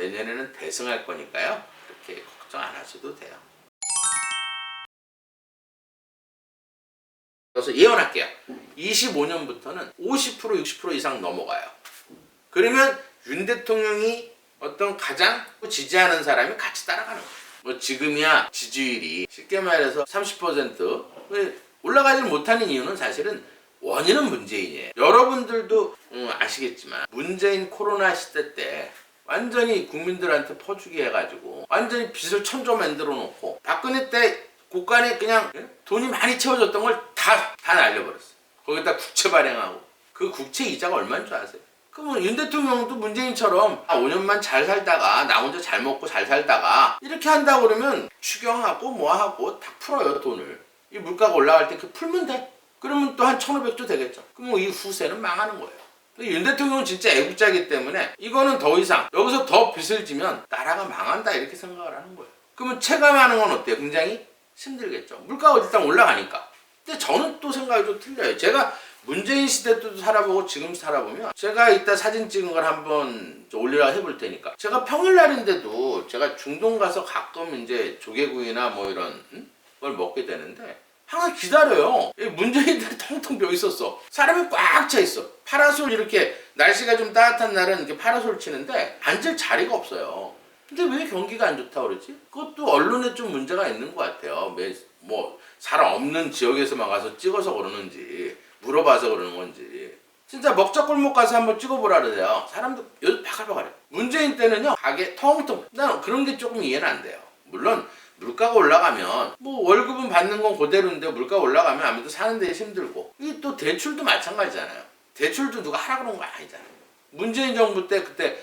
내년에는 대승할 거니까요. 그렇게 걱정 안 하셔도 돼요. 그래서 예언할게요. 25년부터는 50% 60% 이상 넘어가요. 그러면 윤 대통령이 어떤 가장 지지하는 사람이 같이 따라가는 거예요. 뭐 지금이야 지지율이 쉽게 말해서 30% 올라가지 못하는 이유는 사실은 원인은 문재인이에요. 여러분들도 아시겠지만 문재인 코로나 시대 때 완전히 국민들한테 퍼주기 해가지고 완전히 빚을 천조 만들어 놓고 박근혜 때 국간에 그냥 돈이 많이 채워졌던 걸 다 날려버렸어요. 거기다 국채 발행하고 그 국채 이자가 얼마인 줄 아세요? 그러면 윤 대통령도 문재인처럼 5년만 잘 살다가 나 혼자 잘 먹고 잘 살다가 이렇게 한다고 그러면 추경하고 뭐하고 다 풀어요 돈을. 이 물가가 올라갈 때 그 풀면 돼. 그러면 또 한 1,500조 되겠죠. 그럼 이 후세는 망하는 거예요. 윤 대통령은 진짜 애국자이기 때문에 이거는 더 이상 여기서 더 빚을 지면 나라가 망한다 이렇게 생각을 하는 거예요. 그러면 체감하는 건 어때요? 굉장히 힘들겠죠. 물가가 일단 올라가니까. 근데 저는 또 생각이 좀 틀려요. 제가 문재인 시대 때도 살아보고 지금 살아보면 제가 이따 사진 찍은 걸 한번 올리라 해볼 테니까 제가 평일날인데도 제가 중동 가서 가끔 이제 조개구이나 뭐 이런 걸 먹게 되는데 항상 기다려요. 문재인들이 텅텅 비어 있었어. 사람이 꽉 차 있어. 파라솔 이렇게 날씨가 좀 따뜻한 날은 이렇게 파라솔 치는데 앉을 자리가 없어요. 근데 왜 경기가 안 좋다고 그러지? 그것도 언론에 좀 문제가 있는 것 같아요. 뭐 사람 없는 지역에서만 가서 찍어서 그러는지 물어봐서 그러는 건지 진짜 먹자골목 가서 한번 찍어보라 그래요. 사람들 여기 바글바글해. 문재인 때는요 가게 텅텅. 난 그런 게 조금 이해는 안 돼요. 물론 물가가 올라가면 뭐 월급은 받는 건 그대로인데 물가가 올라가면 아무래도 사는 데 힘들고 이게 또 대출도 마찬가지잖아요. 대출도 누가 하라 그런 거 아니잖아요. 문재인 정부 때 그때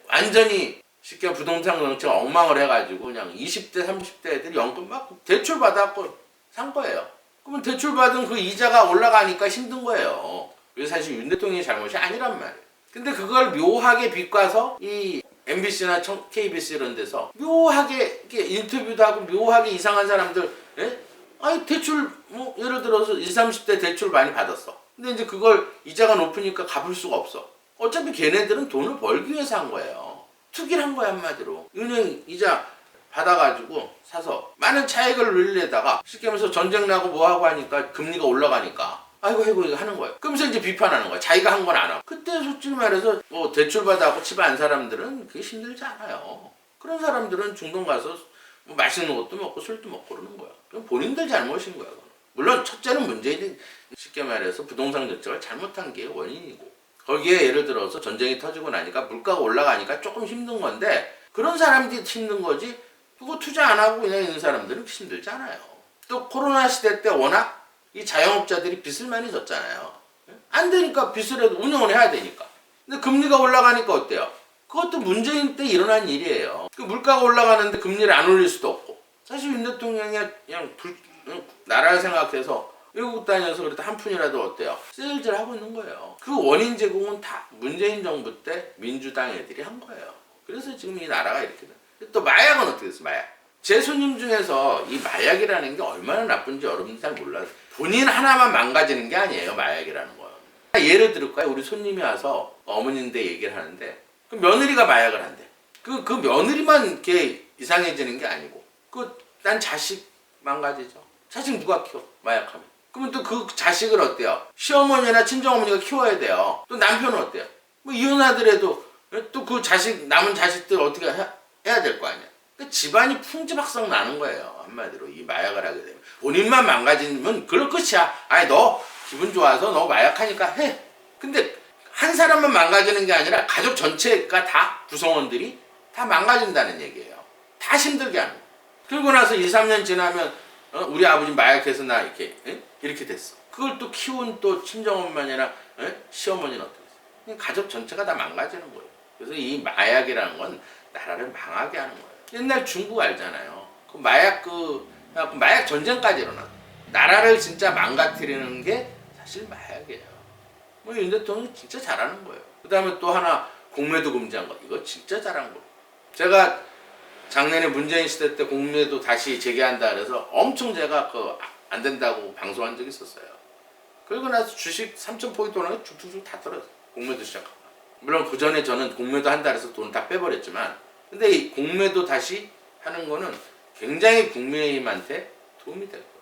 완전히 쉽게 부동산 정책 엉망을 해가지고 그냥 20대 30대 애들이 연금 받고 대출 받아갖고 산 거예요. 그러면 대출 받은 그 이자가 올라가니까 힘든 거예요. 그래서 사실 윤 대통령의 잘못이 아니란 말이에요. 근데 그걸 묘하게 비꼬아서 이 MBC나 KBS 이런 데서 묘하게 이렇게 인터뷰도 하고 묘하게 이상한 사람들 아니 대출 뭐 예를 들어서 20, 30대 대출 많이 받았어. 근데 이제 그걸 이자가 높으니까 갚을 수가 없어. 어차피 걔네들은 돈을 벌기 위해서 한 거예요. 투기를 한 거야 한마디로. 은행 이자 받아가지고 사서 많은 차익을 늘리려다가 쉽게 말해서 전쟁 나고 뭐하고 하니까 금리가 올라가니까 아이고 이거 하는 거예요. 그러면서 이제 비판하는 거야. 자기가 한 건 안 하고. 그때 솔직히 말해서 뭐 대출 받아갖고 집 안 사람들은 그게 힘들지 않아요. 그런 사람들은 중동 가서 뭐 맛있는 것도 먹고 술도 먹고 그러는 거야. 그럼 본인들 잘못인 거야. 물론 첫째는 문재인이 쉽게 말해서 부동산 정책을 잘못한 게 원인이고 거기에 예를 들어서 전쟁이 터지고 나니까 물가가 올라가니까 조금 힘든 건데 그런 사람들이 힘든 거지 그거 투자 안 하고 그냥 있는 사람들은 힘들지 않아요. 또 코로나 시대 때 워낙 이 자영업자들이 빚을 많이 졌잖아요. 안 되니까 빚을 해도 운영을 해야 되니까. 근데 금리가 올라가니까 어때요? 그것도 문재인 때 일어난 일이에요. 그 물가가 올라가는데 금리를 안 올릴 수도 없고. 사실 윤 대통령이 그냥 나라를 생각해서 외국 다녀서 그래도 한 푼이라도 어때요? 세일즈를 하고 있는 거예요. 그 원인 제공은 다 문재인 정부 때 민주당 애들이 한 거예요. 그래서 지금 이 나라가 이렇게 돼. 또 마약은 어떻게 됐어? 마약. 제 손님 중에서 이 마약이라는 게 얼마나 나쁜지 여러분들 잘 몰라요. 본인 하나만 망가지는 게 아니에요. 마약이라는 거요. 예를 들을까요? 우리 손님이 와서 어머니인데 얘기를 하는데 그 며느리가 마약을 한대. 그 며느리만 이렇게 이상해지는 게 아니고 난 자식 망가지죠. 자식 누가 키워? 마약하면. 그러면 또 그 자식을 어때요? 시어머니나 친정어머니가 키워야 돼요. 또 남편은 어때요? 뭐 이혼하더라도 또 그 자식 남은 자식들 어떻게 해야 될 거 아니야. 그러니까 집안이 풍지박성 나는 거예요. 한마디로 이 마약을 하게 되면 본인만 망가지면 그럴 끝이야. 아니 너 기분 좋아서 너 마약하니까 해. 근데 한 사람만 망가지는 게 아니라 가족 전체가 다 구성원들이 다 망가진다는 얘기예요. 다 힘들게 하는 거예요. 그러고 나서 2, 3년 지나면 우리 아버지 마약해서 나 이렇게 됐어. 그걸 또 키운 또 친정엄마나 시어머니는 어떻게 됐어? 가족 전체가 다 망가지는 거예요. 그래서 이 마약이라는 건 나라를 망하게 하는 거예요. 옛날 중국 알잖아요. 그 마약 전쟁까지 일어났어. 나라를 진짜 망가뜨리는 게 사실 마약이에요. 뭐 윤 대통령이 진짜 잘하는 거예요. 그 다음에 또 하나 공매도 금지한 거. 이거 진짜 잘한 거예요. 제가 작년에 문재인 시대 때 공매도 다시 재개한다 그래서 엄청 제가 안 된다고 방송한 적이 있었어요. 그리고 나서 주식 3,000포인트 오는 게 쭉쭉쭉 다 떨어졌어요. 공매도 시작하고. 물론 그 전에 저는 공매도 한다 그래서 돈 다 빼버렸지만 근데 이 공매도 다시 하는 거는 굉장히 국민의힘한테 도움이 될 거예요.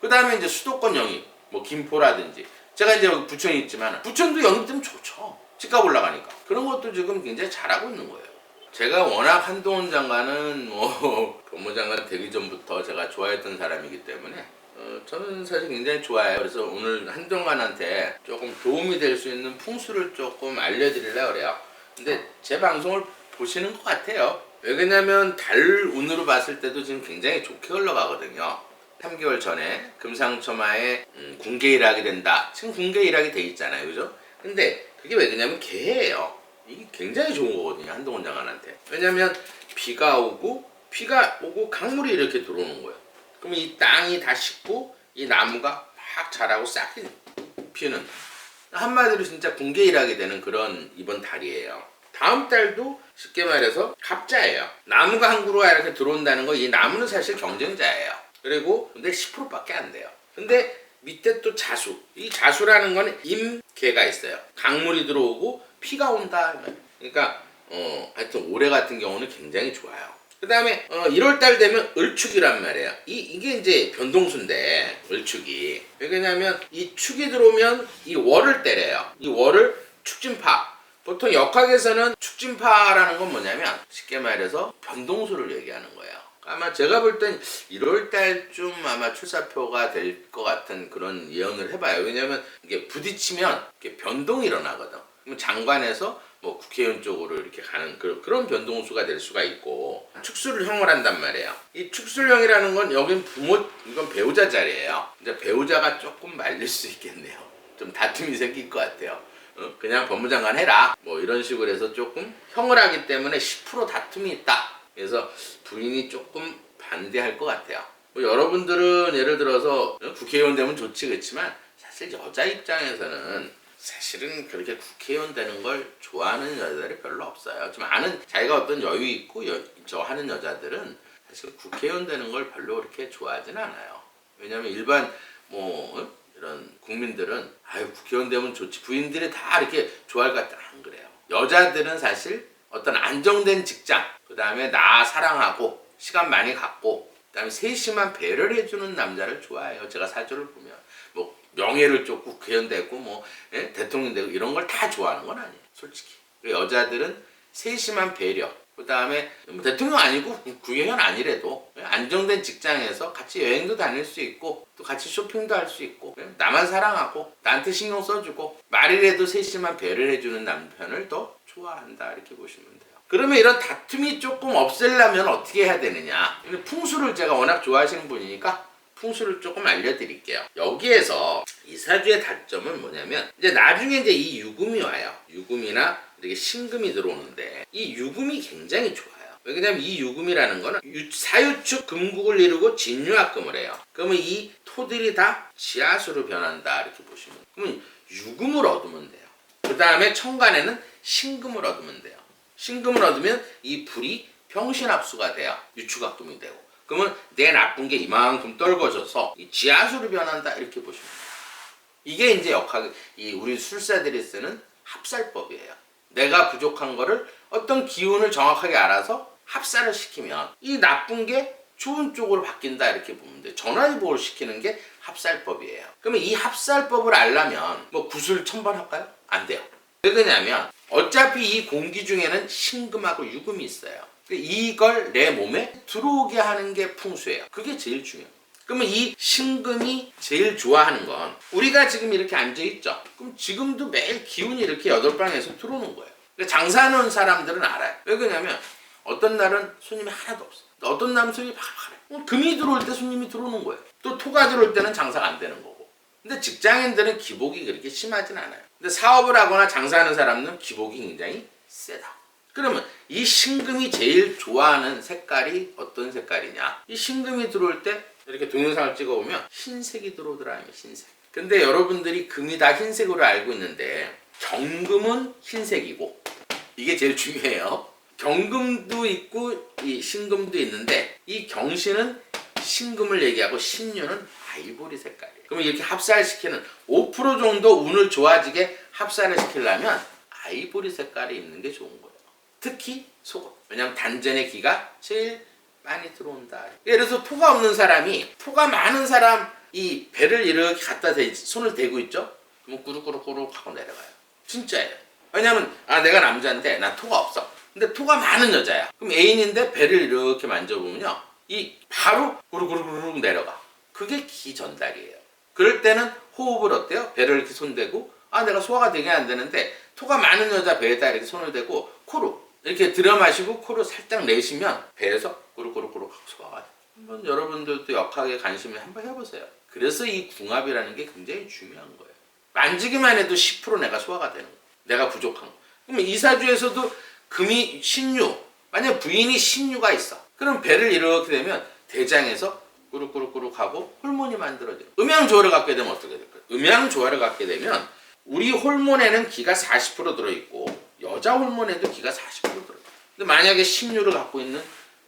그 다음에 이제 수도권 영입, 뭐 김포라든지 제가 이제 부천이 있지만 부천도 영입되면 좋죠. 집값 올라가니까. 그런 것도 지금 굉장히 잘하고 있는 거예요. 제가 워낙 한동훈 장관은 뭐 법무장관 되기 전부터 제가 좋아했던 사람이기 때문에 저는 사실 굉장히 좋아해요. 그래서 오늘 한동훈한테 조금 도움이 될 수 있는 풍수를 조금 알려드리려고 그래요. 근데 제 방송을 보시는 것 같아요. 왜냐면 달운으로 봤을 때도 지금 굉장히 좋게 흘러가거든요. 3개월 전에 금상첨화에 군계 일하게 된다. 지금 군계 일하게 돼 있잖아요. 그죠? 근데 그게 왜 그러냐면 개예요. 이게 굉장히 좋은 거거든요. 한동훈 장관한테. 왜냐면 비가 오고 강물이 이렇게 들어오는 거예요. 그럼 이 땅이 다 식고 이 나무가 막 자라고 싹이 피는, 한마디로 진짜 군계 일하게 되는 그런 이번 달이에요. 다음 달도 쉽게 말해서 갑자예요. 나무가 한 그루가 이렇게 들어온다는 거, 이 나무는 사실 경쟁자예요. 그리고 근데 10%밖에 안 돼요. 근데 밑에 또 자수. 이 자수라는 건 임계가 있어요. 강물이 들어오고 피가 온다. 그러니까 하여튼 올해 같은 경우는 굉장히 좋아요. 그 다음에 1월달 되면 을축이란 말이에요. 이게 이제 변동수인데 을축이. 왜냐면 이 축이 들어오면 이 월을 때려요. 이 월을 축진파. 보통 역학에서는 축진파라는 건 뭐냐면 쉽게 말해서 변동수를 얘기하는 거예요. 아마 제가 볼 땐 1월달쯤 아마 출사표가 될 것 같은 그런 예언을 해봐요. 왜냐면 이게 부딪히면 이게 변동이 일어나거든. 그럼 장관에서 뭐 국회의원 쪽으로 이렇게 가는 그런 변동수가 될 수가 있고, 축술형을 한단 말이에요. 이 축술형이라는 건 여긴 이건 배우자 자리예요. 이제 배우자가 조금 말릴 수 있겠네요. 좀 다툼이 생길 것 같아요. 그냥 법무장관 해라 뭐 이런 식으로 해서 조금 형을 하기 때문에 10% 다툼이 있다. 그래서 부인이 조금 반대할 것 같아요. 뭐 여러분들은 예를 들어서 국회의원 되면 좋지, 그렇지만 사실 여자 입장에서는 사실은 그렇게 국회의원 되는 걸 좋아하는 여자들이 별로 없어요. 좀 자기가 어떤 여유 있고 저 하는 여자들은 사실 국회의원 되는 걸 별로 그렇게 좋아하진 않아요. 왜냐면 일반 이런 국민들은 국회의원 되면 좋지, 부인들이 다 이렇게 좋아할 것 같아. 안 그래요. 여자들은 사실 어떤 안정된 직장, 그 다음에 나 사랑하고 시간 많이 갖고, 그 다음에 세심한 배려를 해주는 남자를 좋아해요. 제가 사주를 보면 뭐 명예를 쫓고 국회의원 되고 대통령 되고 이런 걸 다 좋아하는 건 아니에요. 솔직히 여자들은 세심한 배려, 그 다음에 대통령 아니고 국회의원 아니래도 안정된 직장에서 같이 여행도 다닐 수 있고 또 같이 쇼핑도 할 수 있고 나만 사랑하고 나한테 신경 써주고 말이라도 세심한 배려를 해주는 남편을 더 좋아한다, 이렇게 보시면 돼요. 그러면 이런 다툼이 조금 없애려면 어떻게 해야 되느냐. 풍수를 제가 워낙 좋아하시는 분이니까 풍수를 조금 알려드릴게요. 여기에서 이 사주의 단점은 뭐냐면 이제 나중에 이제 이 유금이 와요. 유금이나 이렇게 신금이 들어오는데 이 유금이 굉장히 좋아요. 왜냐면 이 유금이라는 거는 사유축 금국을 이루고 진유합금을 해요. 그러면 이 토들이 다 지하수로 변한다, 이렇게 보시면. 그러면 유금을 얻으면 돼요. 그 다음에 천간에는 신금을 얻으면 돼요. 신금을 얻으면 이 불이 병신합수가 돼요. 유축합금이 되고. 그러면 내 나쁜 게 이만큼 떨궈져서 이 지하수로 변한다, 이렇게 보시면 돼요. 이게 이제 우리 술사들이 쓰는 합살법이에요. 내가 부족한 거를 어떤 기운을 정확하게 알아서 합살을 시키면 이 나쁜 게 좋은 쪽으로 바뀐다, 이렇게 보면 돼요. 전화위복을 시키는 게 합살법이에요. 그러면 이 합살법을 알려면 뭐 구슬 1000번 할까요? 안 돼요. 왜 그러냐면 어차피 이 공기 중에는 신금하고 유금이 있어요. 이걸 내 몸에 들어오게 하는 게 풍수예요. 그게 제일 중요해요. 그러면 이 신금이 제일 좋아하는 건 우리가 지금 이렇게 앉아있죠. 그럼 지금도 매일 기운이 이렇게 8방에서 들어오는 거예요. 장사하는 사람들은 알아요. 왜 그러냐면 어떤 날은 손님이 하나도 없어. 어떤 날은 손님이 팍팍해. 금이 들어올 때 손님이 들어오는 거예요. 또 토가 들어올 때는 장사가 안 되는 거고. 근데 직장인들은 기복이 그렇게 심하진 않아요. 근데 사업을 하거나 장사하는 사람은 기복이 굉장히 세다. 그러면 이 신금이 제일 좋아하는 색깔이 어떤 색깔이냐? 이 신금이 들어올 때 이렇게 동영상을 찍어보면 흰색이 들어오더라, 흰색. 근데 여러분들이 금이 다 흰색으로 알고 있는데 경금은 흰색이고, 이게 제일 중요해요. 경금도 있고 이 신금도 있는데 이 경신은 신금을 얘기하고 신유는 아이보리 색깔이에요. 그러면 이렇게 합살시키는 5% 정도 운을 좋아지게 합살을 시키려면 아이보리 색깔이 있는 게 좋은 거예요. 특히 속옷. 왜냐면 단전의 기가 제일 많이 들어온다. 예를 들어서 토가 없는 사람이 토가 많은 사람 이 배를 이렇게 갖다 손을 대고 있죠? 그러면 꾸룩꾸룩꾸룩 하고 내려가요. 진짜예요. 왜냐면 내가 남자인데 나 토가 없어. 근데 토가 많은 여자야. 그럼 애인인데 배를 이렇게 만져보면요. 이 바로 꾸룩꾸룩꾸룩 내려가. 그게 기 전달이에요. 그럴 때는 호흡을 어때요? 배를 이렇게 손대고 내가 소화가 되게 안 되는데 토가 많은 여자 배에다 이렇게 손을 대고 코로 이렇게 들여 마시고 코로 살짝 내쉬면 배에서 꾸룩꾸룩꾸룩 하고 소화가 돼요. 한번 여러분들도 역학에 관심을 한번 해보세요. 그래서 이 궁합이라는 게 굉장히 중요한 거예요. 만지기만 해도 10% 내가 소화가 되는 거예요. 내가 부족한 거. 그러면 이사주에서도 금이 신유, 만약 부인이 신유가 있어. 그럼 배를 이렇게 되면 대장에서 꾸룩꾸룩꾸룩 하고 호르몬이 만들어져요. 음양조화를 갖게 되면 어떻게 될까요? 음양조화를 갖게 되면 우리 호르몬에는 기가 40% 들어있고 여자 호르몬에도 기가 40% 들어있어요. 근데 만약에 신유를 갖고 있는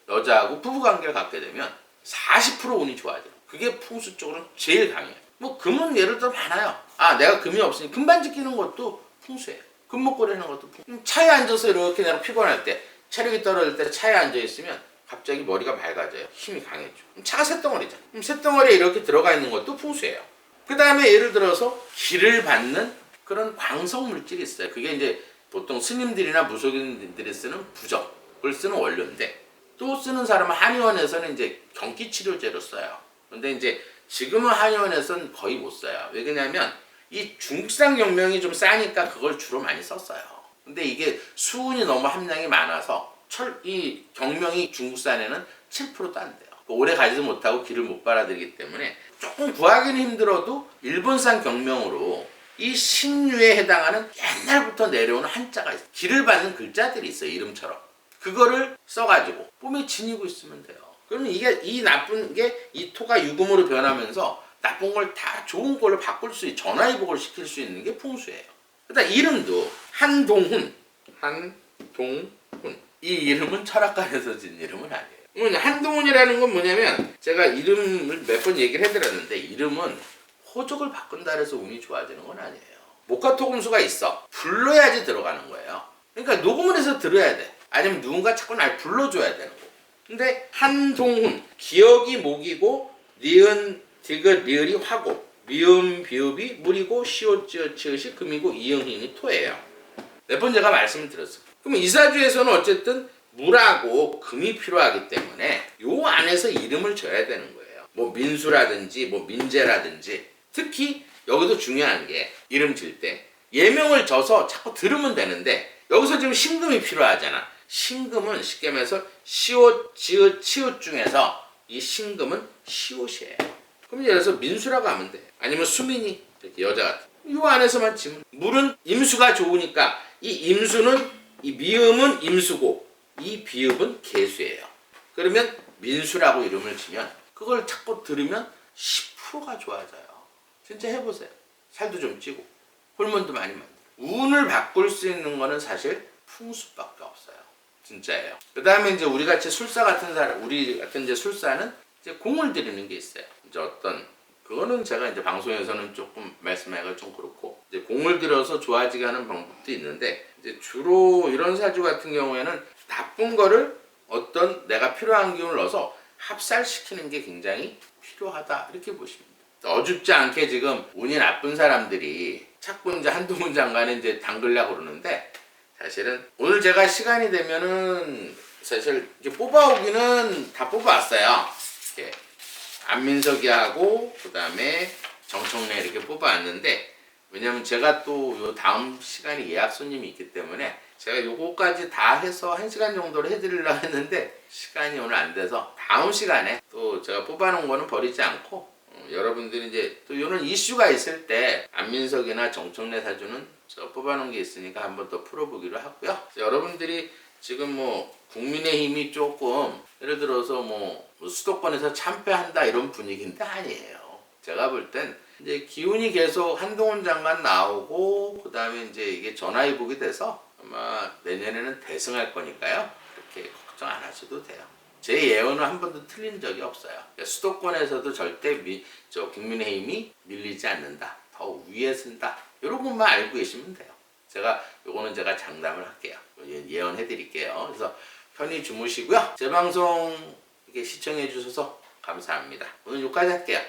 여자하고 부부관계를 갖게 되면 40% 운이 좋아져요. 그게 풍수적으로는 제일 강해요. 뭐 금은 예를 들어 많아요. 내가 금이 없으니 금반지 끼는 것도 풍수예요. 금목걸이 하는 것도 풍수. 차에 앉아서 이렇게 내가 피곤할 때 체력이 떨어질 때 차에 앉아있으면 갑자기 머리가 맑아져요. 힘이 강해져. 차가 쇳덩어리잖아. 그럼 쇳덩어리에 이렇게 들어가 있는 것도 풍수예요. 그 다음에 예를 들어서 기를 받는 그런 광석 물질이 있어요. 그게 이제 보통 스님들이나 무속인들이 쓰는 부적을 쓰는 원료인데 또 쓰는 사람은 한의원에서는 이제 경기치료제로 써요. 근데 이제 지금은 한의원에서는 거의 못 써요. 왜 그러냐면 이 중국산 경명이 좀 싸니까 그걸 주로 많이 썼어요. 근데 이게 수은이 너무 함량이 많아서 이 경명이 중국산에는 7%도 안 돼요. 오래 가지도 못하고 기를 못 빨아들이기 때문에 조금 구하기는 힘들어도 일본산 경명으로 이 신유에 해당하는 옛날부터 내려오는 한자가 있어요. 기를 받는 글자들이 있어요. 이름처럼. 그거를 써가지고 몸에 지니고 있으면 돼요. 그러면 이게 이 나쁜 게 이 토가 유금으로 변하면서 나쁜 걸 다 좋은 걸로 바꿀 수 있는 전화위복을 시킬 수 있는 게 풍수예요. 그다음 이름도 한동훈. 이 이름은 철학관에서 진 이름은 아니에요. 한동훈이라는 건 뭐냐면 제가 이름을 몇 번 얘기를 해드렸는데 이름은 호적을 바꾼다 해서 운이 좋아지는 건 아니에요. 목화토금수가 있어. 불러야지 들어가는 거예요. 그러니까 녹음을 해서 들어야 돼. 아니면 누군가 자꾸 날 불러줘야 되는 거. 근데 한동훈 기억이 목이고 니은 디귿 리을이 화고 미음 비읍이 물이고 시옷 찌읒 치읓이 금이고 이응힘이 토예요. 몇 번 제가 말씀을 드렸어요. 그럼 이사주에서는 어쨌든 물하고 금이 필요하기 때문에 요 안에서 이름을 져야 되는 거예요. 뭐 민수라든지 뭐 민재라든지 특히 여기도 중요한 게 이름 질 때 예명을 져서 자꾸 들으면 되는데 여기서 지금 신금이 필요하잖아. 신금은 쉽게 말해서 시옷, 지읒, 치읓 중에서 이 신금은 시옷이에요. 그럼 예를 들어서 민수라고 하면 돼. 아니면 수민이 이렇게 여자 같은. 이 안에서만 지면 물은 임수가 좋으니까 이 임수는 이 미음은 임수고 이 비읍은 개수예요. 그러면 민수라고 이름을 지면 그걸 자꾸 들으면 10%가 좋아져요. 진짜 해보세요. 살도 좀 찌고 호르몬도 많이 만들고 운을 바꿀 수 있는 거는 사실 풍수밖에 없어요. 진짜예요. 그 다음에 이제 우리 같이 술사 같은 사람, 우리 같은 이제 술사는 이제 공을 들이는 게 있어요. 이제 그거는 제가 이제 방송에서는 조금 말씀하기가 좀 그렇고 이제 공을 들여서 좋아지게 하는 방법도 있는데 이제 주로 이런 사주 같은 경우에는 나쁜 거를 어떤 내가 필요한 기운을 넣어서 합살시키는 게 굉장히 필요하다 이렇게 보시면 돼요. 어줍지 않게 지금 운이 나쁜 사람들이 자꾸 이제 한동훈 장관을 이제 당글려고 그러는데 사실은 오늘 제가 시간이 되면은 사실 이렇게 뽑아오기는 다 뽑아왔어요. 이렇게 안민석이하고 그 다음에 정청래 이렇게 뽑아왔는데 왜냐면 제가 또 요 다음 시간에 예약 손님이 있기 때문에 제가 요거까지 다 해서 1시간 정도로 해드리려고 했는데 시간이 오늘 안 돼서 다음 시간에 또 제가 뽑아놓은 거는 버리지 않고 여러분들이 이제 또 요런 이슈가 있을 때 안민석이나 정청래 사주는 제가 뽑아놓은 게 있으니까 한번 더 풀어보기로 하고요. 여러분들이 지금 뭐 국민의힘이 조금 예를 들어서 뭐 수도권에서 참패한다 이런 분위기인데 아니에요. 제가 볼 땐 이제 기운이 계속 한동훈 장관 나오고 그 다음에 이제 이게 전화위복이 돼서 아마 내년에는 대승할 거니까요. 그렇게 걱정 안 하셔도 돼요. 제 예언은 한 번도 틀린 적이 없어요. 수도권에서도 절대 국민의힘이 밀리지 않는다. 더 위에 쓴다. 이런 것만 알고 계시면 돼요. 요거는 제가 장담을 할게요. 예언해 드릴게요. 그래서 편히 주무시고요. 제 방송 이렇게 시청해 주셔서 감사합니다. 오늘 여기까지 할게요.